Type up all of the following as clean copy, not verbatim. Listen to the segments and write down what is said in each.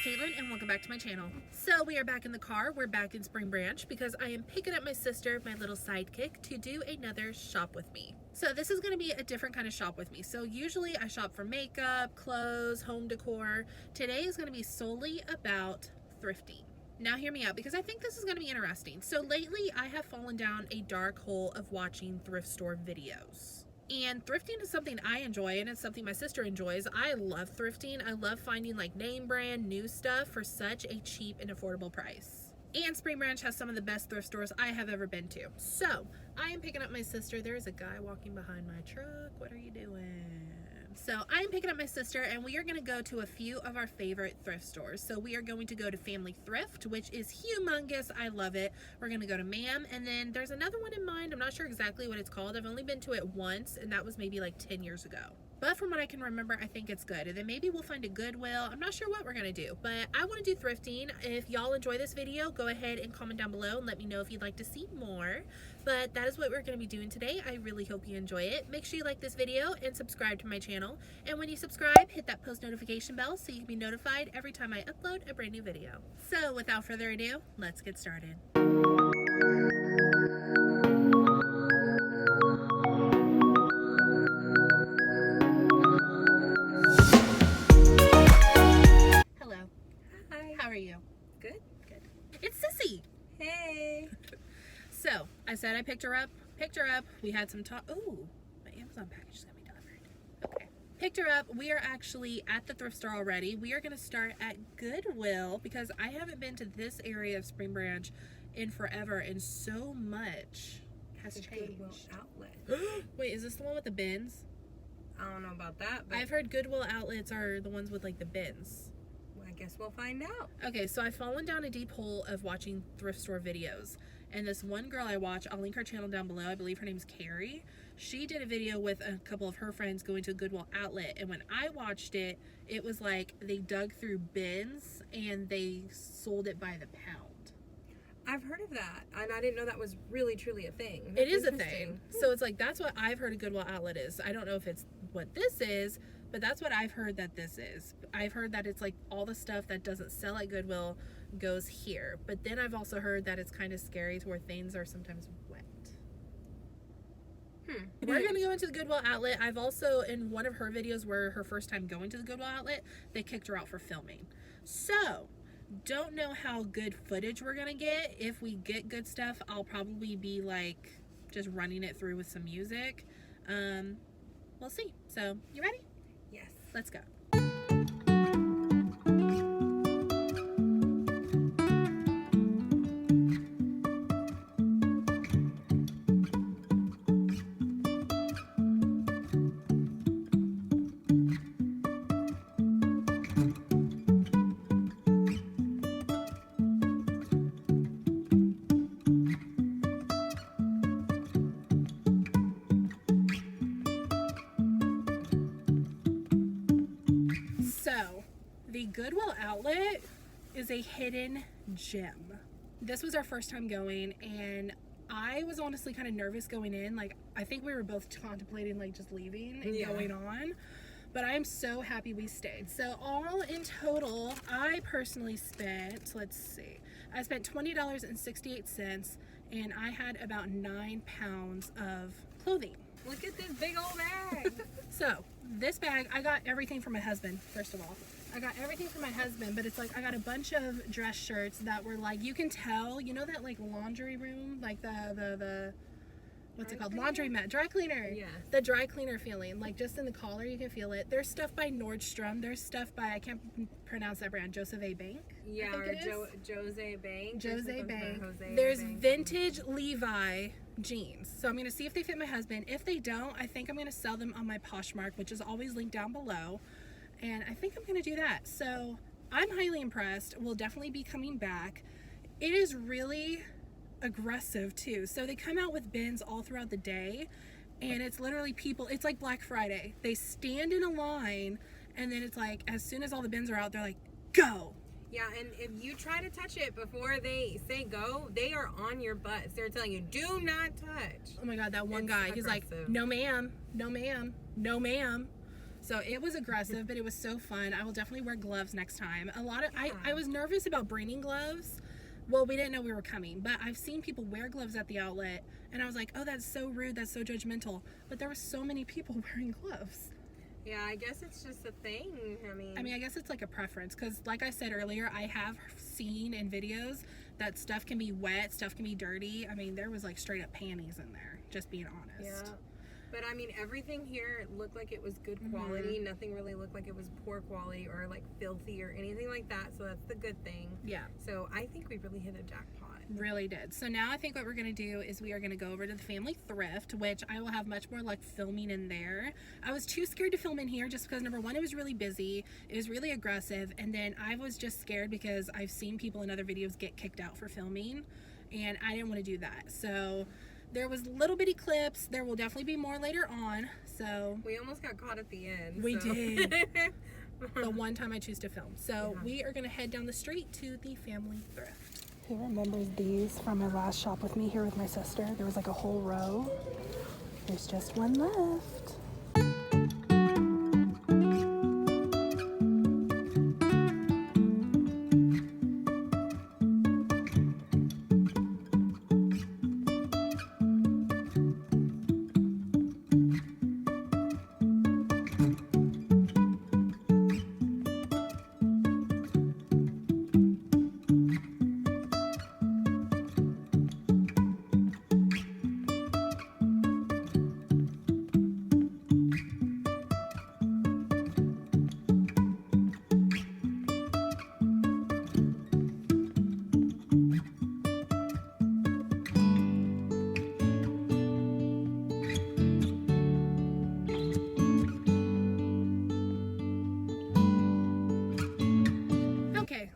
Caitlin and welcome back to my channel. So we are back in the car. We're back in Spring Branch because I am picking up my sister, my little sidekick, to do another shop with me. So this is going to be a different kind of shop with me. So usually I shop for makeup, clothes, home decor. Today is going to be solely about thrifting. Now hear me out because I think this is going to be interesting. So lately I have fallen down a dark hole of watching thrift store videos. And thrifting is something I enjoy, and it's something my sister enjoys. I love thrifting. I love finding like name brand new stuff for such a cheap and affordable price. And Spring Branch has some of the best thrift stores I have ever been to. So I am picking up my sister. There is a guy walking behind my truck. What are you doing? So I am picking up my sister and we are going to go to a few of our favorite thrift stores. So we are going to go to Family Thrift, which is humongous. I love it. We're going to go to Ma'am, and then there's another one in mind. I'm not sure exactly what it's called. I've only been to it once, and that was maybe like 10 years ago. But from what I can remember, I think it's good. And then maybe we'll find a Goodwill. I'm not sure what we're going to do, but I want to do thrifting. If y'all enjoy this video, go ahead and comment down below and let me know if you'd like to see more. But that is what we're going to be doing today. I really hope you enjoy it. Make sure you like this video and subscribe to my channel. And when you subscribe, hit that post notification bell so you can be notified every time I upload a brand new video. So without further ado, let's get started. How are you? Good. Good. It's Sissy. Hey. So, I said I picked her up. We had some talk. Ooh, my Amazon package is going to be delivered. Okay. Picked her up. We are actually at the thrift store already. We are going to start at Goodwill because I haven't been to this area of Spring Branch in forever, and so much has changed. Goodwill Outlet. Wait, is this the one with the bins? I don't know about that, but I've heard Goodwill Outlets are the ones with like the bins. I guess we'll find out. Okay, so I've fallen down a deep hole of watching thrift store videos. And this one girl I watch, I'll link her channel down below. I believe her name's Carrie. She did a video with a couple of her friends going to a Goodwill Outlet. And when I watched it, it was like they dug through bins and they sold it by the pound. I've heard of that, and I didn't know that was really truly a thing. It is a thing. So it's like, that's what I've heard a Goodwill Outlet is. I don't know if it's what this is, but that's what I've heard that this is. I've heard that it's like all the stuff that doesn't sell at Goodwill goes here. But then I've also heard that it's kind of scary to where things are sometimes wet. We're going to go into the Goodwill Outlet. I've also, in one of her videos where her first time going to the Goodwill Outlet, they kicked her out for filming. So, don't know how good footage we're going to get. If we get good stuff, I'll probably be like just running it through with some music. We'll see. So, you ready? Yes. Let's go. So, the Goodwill Outlet is a hidden gem. This was our first time going, and I was honestly kind of nervous going in. Like, I think we were both contemplating like just leaving and going on, but I'm so happy we stayed. So all in total, I personally spent, let's see, I spent $20.68, and I had about 9 pounds of clothing. Look at this big old bag. So, this bag, I got everything for my husband, first of all. I got everything for my husband, but it's like I got a bunch of dress shirts that were like, you can tell, you know that like laundry room, like the what's it called? Laundromat, dry cleaner. Yeah. The dry cleaner feeling, like just in the collar you can feel it. There's stuff by Nordstrom. There's stuff by, I can't pronounce that brand, Joseph A. Bank. Yeah, or Jose Bank. Jose Bank. There's vintage Levi jeans. So I'm going to see if they fit my husband. If they don't, I think I'm going to sell them on my Poshmark, which is always linked down below. And I think I'm going to do that. So I'm highly impressed. We'll definitely be coming back. It is really aggressive too. So they come out with bins all throughout the day, and it's literally people, it's like Black Friday. They stand in a line, and then it's like as soon as all the bins are out, they're like, go. Yeah, and if you try to touch it before they say go, they are on your butts. They're telling you, do not touch. Oh my God, that one guy, he's like, no ma'am, no ma'am, no ma'am. So it was aggressive, but it was so fun. I will definitely wear gloves next time. I was nervous about bringing gloves. Well, we didn't know we were coming, but I've seen people wear gloves at the outlet, and I was like, oh, that's so rude, that's so judgmental. But there were so many people wearing gloves. Yeah, I guess it's just a thing. I mean, I guess it's like a preference, because like I said earlier, I have seen in videos that stuff can be wet, stuff can be dirty. I mean, there was like straight up panties in there, just being honest. yeah. But I mean, everything here looked like it was good quality. Nothing really looked like it was poor quality or like filthy or anything like that. So that's the good thing. Yeah. So I think we really hit a jackpot. Really did. So now I think what we're going to do is we are going to go over to the family thrift, which I will have much more like filming in there. I was too scared to film in here just because number one, it was really busy. It was really aggressive. And then I was just scared because I've seen people in other videos get kicked out for filming, and I didn't want to do that. So there was little bitty clips. There will definitely be more later on. So we almost got caught at the end. We did. The one time I choose to film. So we are going to head down the street to the family thrift. Who remembers these from my last shop with me here with my sister? There was like a whole row. There's just one left.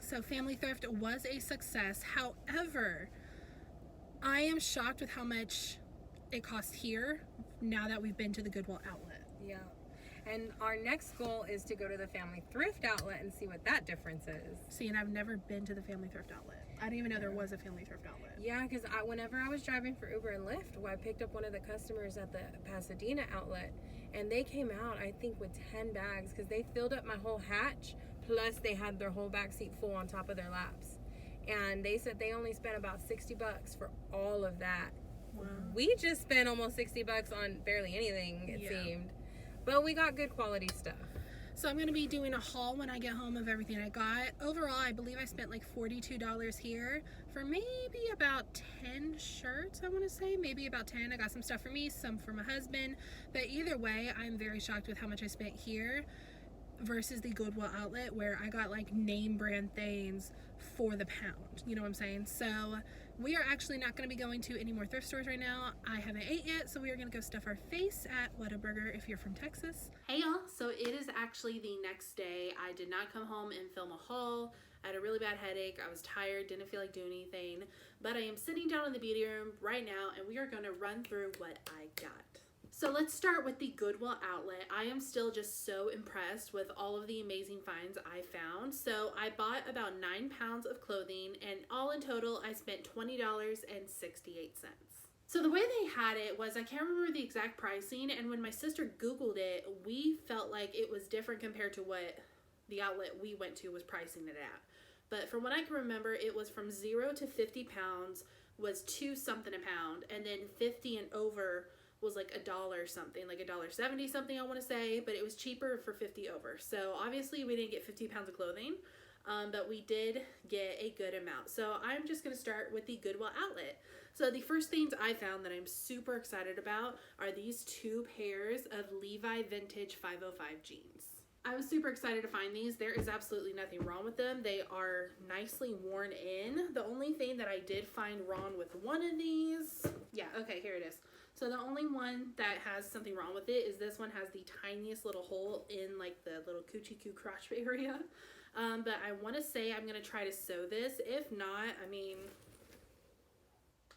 So family thrift was a success. However, I am shocked with how much it costs here now that we've been to the Goodwill Outlet. Yeah. And our next goal is to go to the family thrift outlet and see what that difference is. See, and I've never been to the family thrift outlet. I didn't even know there was a family thrift outlet. Yeah, because whenever I was driving for Uber and Lyft, I picked up one of the customers at the Pasadena outlet, and they came out, I think, with 10 bags because they filled up my whole hatch, plus they had their whole back seat full on top of their laps. And they said they only spent about $60 for all of that. Wow. We just spent almost $60 on barely anything, it seemed. But we got good quality stuff. So I'm going to be doing a haul when I get home of everything I got. Overall, I believe I spent like $42 here for maybe about 10 shirts, I want to say. Maybe about 10. I got some stuff for me, some for my husband. But either way, I'm very shocked with how much I spent here versus the Goodwill Outlet, where I got like name brand things for the pound. You know what I'm saying? So we are actually not going to be going to any more thrift stores right now. I haven't ate yet, so we are going to go stuff our face at Whataburger if you're from Texas. Hey y'all, so it is actually the next day. I did not come home and film a haul. I had a really bad headache. I was tired, didn't feel like doing anything. But I am sitting down in the beauty room right now, and we are going to run through what I got. So let's start with the Goodwill Outlet. I am still just so impressed with all of the amazing finds I found. So I bought about 9 pounds of clothing, and all in total, I spent $20.68. So the way they had it was, I can't remember the exact pricing, and when my sister Googled it, we felt like it was different compared to what the outlet we went to was pricing it at. But from what I can remember, it was from 0 to 50 pounds was $2 something a pound, and then 50 and over was like $1 something, like $1.70 something I want to say, but it was cheaper for 50 over. So obviously we didn't get 50 pounds of clothing, but we did get a good amount. So I'm just going to start with the Goodwill Outlet. So the first things I found that I'm super excited about are these 2 pairs of Levi Vintage 505 jeans. I was super excited to find these. There is absolutely nothing wrong with them. They are nicely worn in. The only thing that I did find wrong with one of these, okay, here it is. So the only one that has something wrong with it is this one has the tiniest little hole in like the little coochie coo crotch area. But I want to say I'm going to try to sew this. If not, I mean,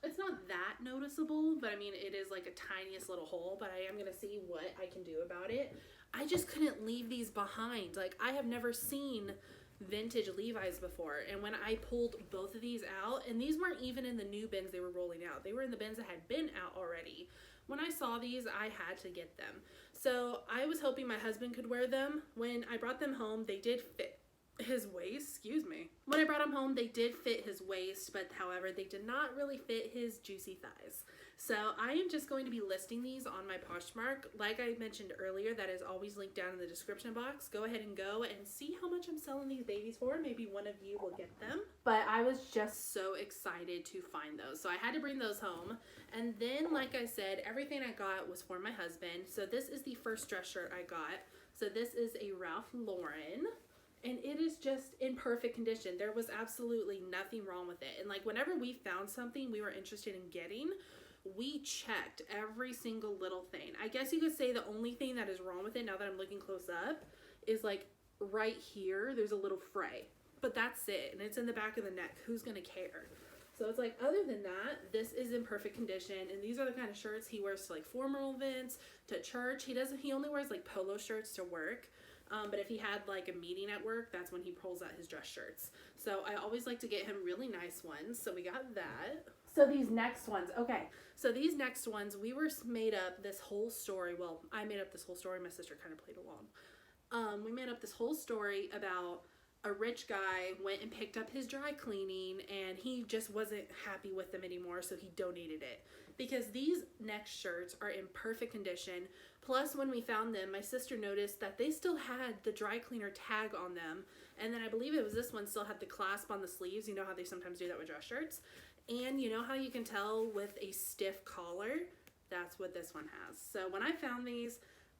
it's not that noticeable, but I mean, it is like a tiniest little hole, but I am going to see what I can do about it. I just couldn't leave these behind. Like, I have never seen vintage Levi's before, and when I pulled both of these out, and these weren't even in the new bins they were rolling out, they were in the bins that had been out already. When I saw these, I had to get them. So I was hoping my husband could wear them. When I brought them home, they did fit his waist, excuse me. When I brought them home, they did fit his waist, but however, they did not really fit his juicy thighs. So I am just going to be listing these on my Poshmark. Like I mentioned earlier, that is always linked down in the description box. Go ahead and go and see how much I'm selling these babies for. Maybe one of you will get them. But I was just so excited to find those. So I had to bring those home. And then, like I said, everything I got was for my husband. So this is the first dress shirt I got. So this is a Ralph Lauren. And it is just in perfect condition. There was absolutely nothing wrong with it. And like whenever we found something we were interested in getting, we checked every single little thing. I guess you could say the only thing that is wrong with it, now that I'm looking close up, is like right here, there's a little fray. But that's it. And it's in the back of the neck. Who's going to care? So it's like, other than that, this is in perfect condition. And these are the kind of shirts he wears to like formal events, to church. He only wears like polo shirts to work. But if he had like a meeting at work, that's when he pulls out his dress shirts. So I always like to get him really nice ones. So we got that. So these next ones, okay. So these next ones, we were made up this whole story. Well, I made up this whole story. My sister kind of played along. We made up this whole story about a rich guy went and picked up his dry cleaning and he just wasn't happy with them anymore, so he donated it. Because these next shirts are in perfect condition. Plus, when we found them, my sister noticed that they still had the dry cleaner tag on them. And then I believe it was this one still had the clasp on the sleeves. You know how they sometimes do that with dress shirts. And you know how you can tell with a stiff collar? That's what this one has. So when I found these,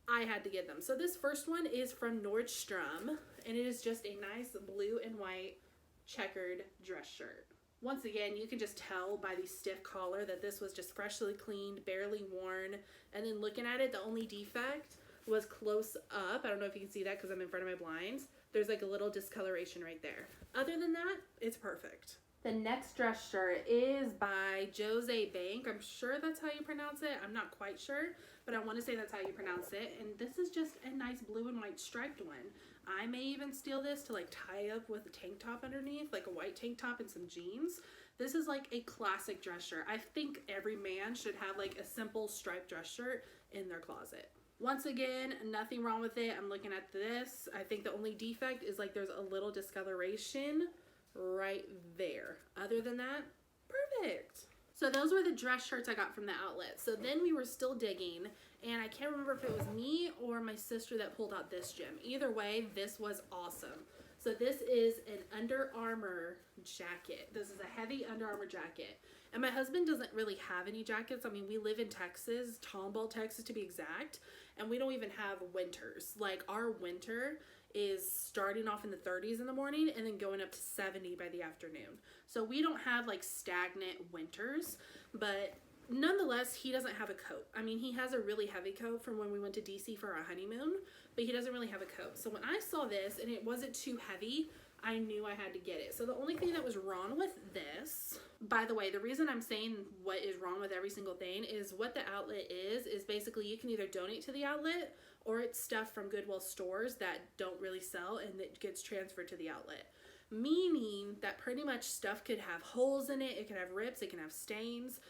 I had to get them. So this first one is from Nordstrom, and it is just a nice blue and white checkered dress shirt. Once again, you can just tell by the stiff collar that this was just freshly cleaned, barely worn. And then looking at it, the only defect was close up. I don't know if you can see that because I'm in front of my blinds. There's like a little discoloration right there. Other than that, it's perfect. The next dress shirt is by Jose Bank. I'm sure that's how you pronounce it. I'm not quite sure, but I want to say that's how you pronounce it. And this is just a nice blue and white striped one. I may even steal this to like tie up with a tank top underneath, like a white tank top and some jeans. This is like a classic dress shirt. I think every man should have like a simple striped dress shirt in their closet. Once again, nothing wrong with it. I'm looking at this. I think the only defect is like there's a little discoloration right there. Other than that, perfect. So those were the dress shirts I got from the outlet. So then we were still digging, and I can't remember if it was me or my sister that pulled out this gem. Either way, this was awesome. So this is an Under Armour jacket. This is a heavy Under Armour jacket. And my husband doesn't really have any jackets. I mean, we live in Texas, Tomball, Texas to be exact, and we don't even have winters. Like our winter is starting off in the 30s in the morning and then going up to 70 by the afternoon. So we don't have like stagnant winters, but nonetheless, he doesn't have a coat. I mean, he has a really heavy coat from when we went to DC for our honeymoon, but he doesn't really have a coat. So when I saw this and it wasn't too heavy, I knew I had to get it. So the only thing that was wrong with this, by the way, the reason I'm saying what is wrong with every single thing is what the outlet is basically you can either donate to the outlet or it's stuff from Goodwill stores that don't really sell and that gets transferred to the outlet. Meaning that pretty much stuff could have holes in it, it could have rips, it can have stains,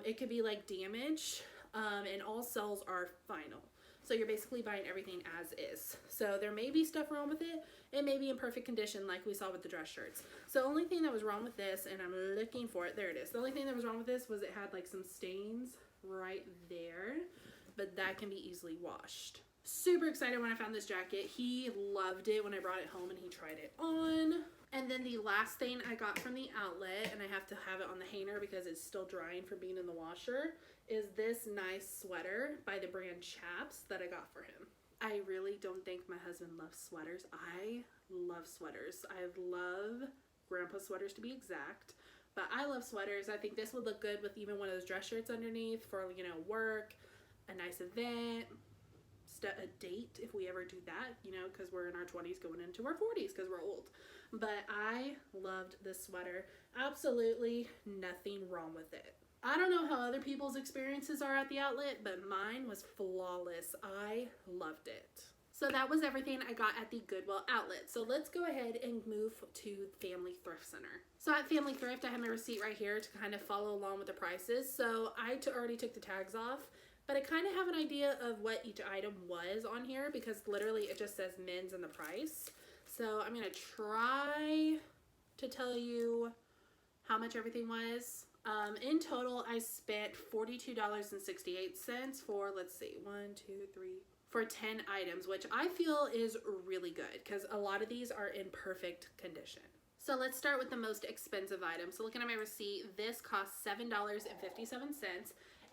it could be like damage, and all sales are final. So you're basically buying everything as is. So there may be stuff wrong with it. It may be in perfect condition like we saw with the dress shirts. So the only thing that was wrong with this, and I'm looking for it, there it is. The only thing that was wrong with this was it had like some stains right there, but that can be easily washed. Super excited when I found this jacket. He loved it when I brought it home and he tried it on. And then the last thing I got from the outlet, and I have to have it on the hanger because it's still drying from being in the washer, is this nice sweater by the brand Chaps that I got for him. I really don't think my husband loves sweaters. I love sweaters. I love grandpa sweaters to be exact, but I love sweaters. I think this would look good with even one of those dress shirts underneath for, you know, work, a nice event, a date if we ever do that, you know, because we're in our 20s going into our 40s because we're old. But I loved this sweater. Absolutely nothing wrong with it. I don't know how other people's experiences are at the outlet, but mine was flawless. I loved it. So that was everything I got at the Goodwill Outlet. So let's go ahead and move to Family Thrift Center. So at Family Thrift, I have my receipt right here to kind of follow along with the prices. So I already took the tags off. but I kind of have an idea of what each item was on here because literally it just says men's and the price. So I'm going to try to tell you how much everything was. In total, I spent $42.68 for, let's see, 1, 2, 3, for 10 items, which I feel is really good because a lot of these are in perfect condition. So let's start with the most expensive item. So looking at my receipt, this cost $7.57,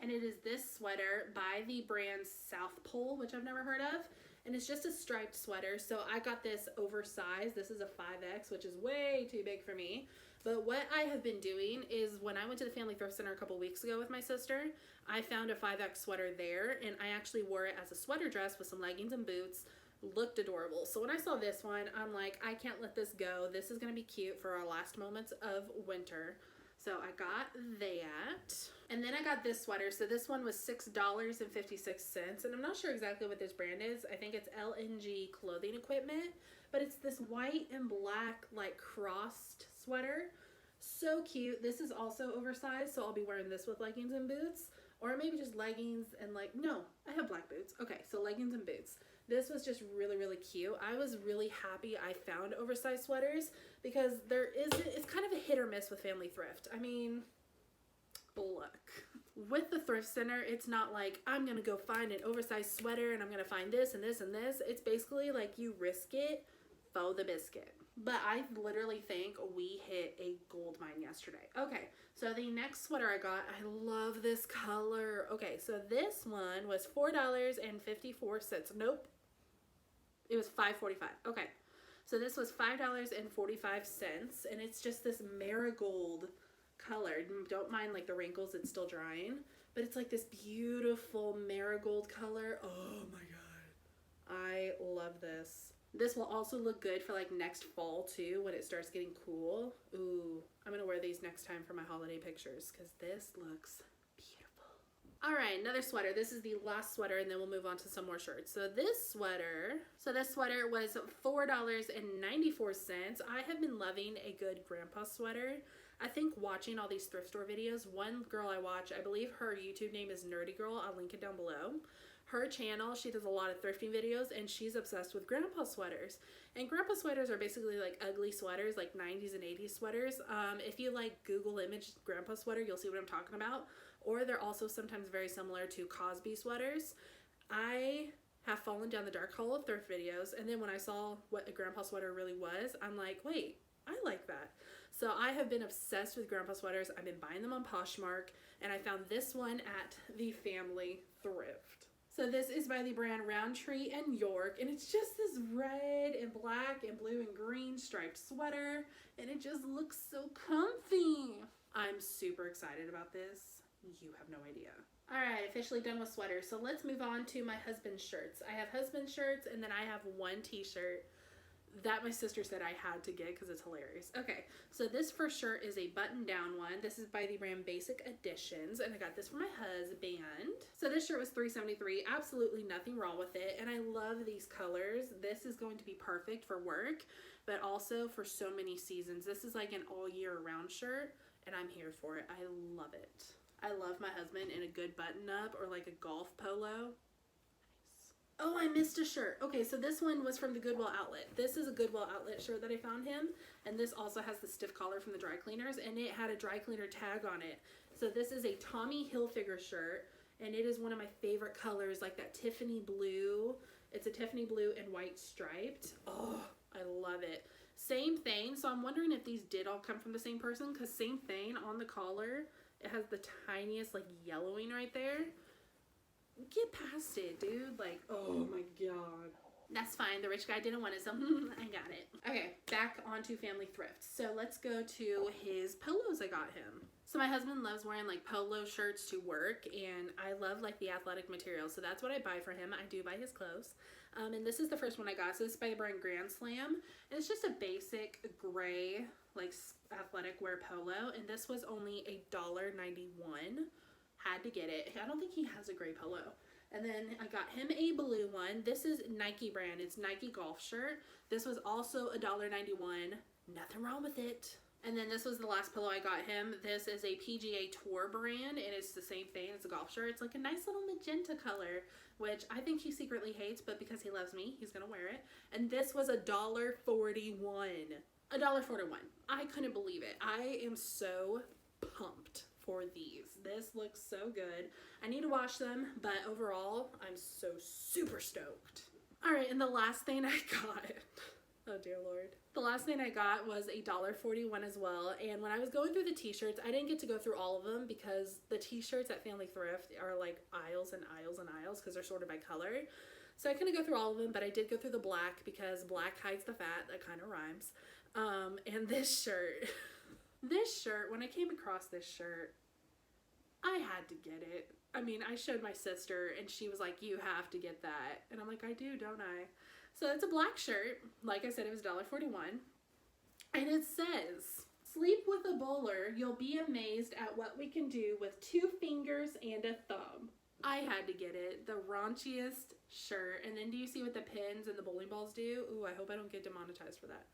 and it is this sweater by the brand South Pole, which I've never heard of. And it's just a striped sweater. So I got this oversized. This is a 5X, which is way too big for me. But what I have been doing is when I went to the Family Thrift Center a couple weeks ago with my sister, I found a 5X sweater there, and I actually wore it as a sweater dress with some leggings and boots. Looked adorable. So when I saw this one, I'm like, I can't let this go. This is going to be cute for our last moments of winter. So I got that. And then I got this sweater. So this one was $6.56. And I'm not sure exactly what this brand is. I think it's LNG Clothing Equipment. But it's this white and black like crossed sweater. So cute. This is also oversized. So I'll be wearing this with leggings and boots. Or maybe just leggings and like, no, I have black boots. Okay, so leggings and boots. This was just really, really cute. I was really happy I found oversized sweaters because it's kind of a hit or miss with Family Thrift. I mean, look, with the thrift center, it's not like I'm going to go find an oversized sweater and I'm going to find this and this and this. It's basically like you risk it for the biscuit. But I literally think we hit a gold mine yesterday. Okay, so the next sweater I got, I love this color. Okay, so this one was $4.54. Nope. It was $5.45. Okay, so this was $5.45, and it's just this marigold color. Don't mind like the wrinkles, it's still drying, but it's like this beautiful marigold color. Oh my god, I love this. This will also look good for like next fall too when it starts getting cool. Ooh, I'm gonna wear these next time for my holiday pictures because this looks beautiful. All right, another sweater. This is the last sweater and then we'll move on to some more shirts. So this sweater was $4.94. I have been loving a good grandpa sweater. I think watching all these thrift store videos, one girl I watch, I believe her YouTube name is Nrdy Girl. I'll link it down below. Her channel, she does a lot of thrifting videos and she's obsessed with grandpa sweaters. And grandpa sweaters are basically like ugly sweaters, like 90s and 80s sweaters. If you like Google image grandpa sweater, you'll see what I'm talking about. Or they're also sometimes very similar to Cosby sweaters. I have fallen down the dark hole of thrift videos, and then when I saw what a grandpa sweater really was, I'm like, wait, I like that. So I have been obsessed with grandpa sweaters. I've been buying them on Poshmark, and I found this one at the Family Thrift. So this is by the brand Roundtree and York, and it's just this red and black and blue and green striped sweater, and it just looks so comfy. I'm super excited about this. You have no idea. All right, officially done with sweaters. So let's move on to my husband's shirts. I have husband's shirts, and then I have one t-shirt that my sister said I had to get because it's hilarious. Okay, so this first shirt is a button-down one. This is by the brand Basic Editions, and I got this for my husband. So this shirt was $3.73. Absolutely nothing wrong with it, and I love these colors. This is going to be perfect for work, but also for so many seasons. This is like an all-year-round shirt, and I'm here for it. I love it. I love my husband in a good button-up or like a golf polo. Oh, I missed a shirt. Okay, so this one was from the Goodwill Outlet. This is a Goodwill Outlet shirt that I found him. And this also has the stiff collar from the dry cleaners. And it had a dry cleaner tag on it. So this is a Tommy Hilfiger shirt. And it is one of my favorite colors, like that Tiffany blue. It's a Tiffany blue and white striped. Oh, I love it. Same thing. So I'm wondering if these did all come from the same person. Because same thing on the collar. It has the tiniest like yellowing right there. Get past it, dude. Like, oh my god. That's fine. The rich guy didn't want it, so I got it. Okay, back onto Family Thrift. So let's go to his polos I got him. So my husband loves wearing like polo shirts to work, and I love like the athletic material. So that's what I buy for him. I do buy his clothes. And this is the first one I got. So this is by the brand Grand Slam. And it's just a basic gray like athletic wear polo. And this was only $1.91. Had to get it. I don't think he has a gray polo. And then I got him a blue one. This is Nike brand. It's Nike golf shirt. This was also $1.91. Nothing wrong with it. And then this was the last pillow I got him. This is a PGA Tour brand, and it's the same thing. It's a golf shirt. It's like a nice little magenta color, which I think he secretly hates, but because he loves me, he's gonna wear it. And this was $1.41. $1.41. I couldn't believe it. I am so pumped for these. This looks so good. I need to wash them, but overall, I'm so super stoked. All right, and the last thing I got, oh dear Lord. The last thing I got was $1.41 as well. And when I was going through the t-shirts, I didn't get to go through all of them because the t-shirts at Family Thrift are like aisles and aisles and aisles because they're sorted by color. So I couldn't go through all of them, but I did go through the black because black hides the fat. That kind of rhymes. And this shirt, when I came across this shirt, I had to get it. I mean, I showed my sister and she was like, you have to get that. And I'm like, I do, don't I? So it's a black shirt. Like I said, it was $1.41. And it says, sleep with a bowler. You'll be amazed at what we can do with 2 fingers and a thumb. I had to get it. The raunchiest shirt. And then do you see what the pins and the bowling balls do? Ooh, I hope I don't get demonetized for that.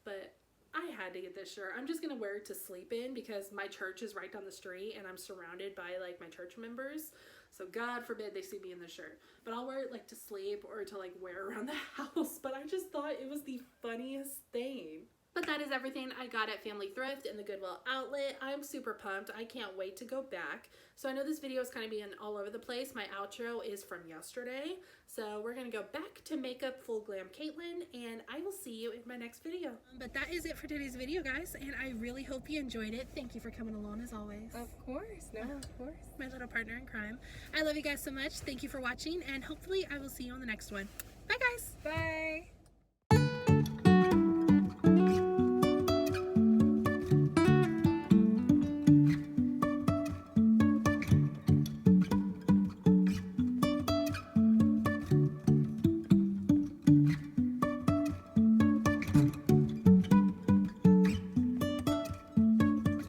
But I had to get this shirt. I'm just going to wear it to sleep in because my church is right down the street and I'm surrounded by like my church members. So God forbid they see me in this shirt. But I'll wear it like to sleep or to like wear around the house. But I just thought it was the funniest thing. But that is everything I got at Family Thrift and the Goodwill Outlet. I'm super pumped. I can't wait to go back. So I know this video is kind of being all over the place. My outro is from yesterday. So we're going to go back to Makeup Full Glam Caitlin, and I will see you in my next video. But that is it for today's video, guys, and I really hope you enjoyed it. Thank you for coming along as always. Of course. No, of course. My little partner in crime. I love you guys so much. Thank you for watching, and hopefully I will see you on the next one. Bye, guys. Bye.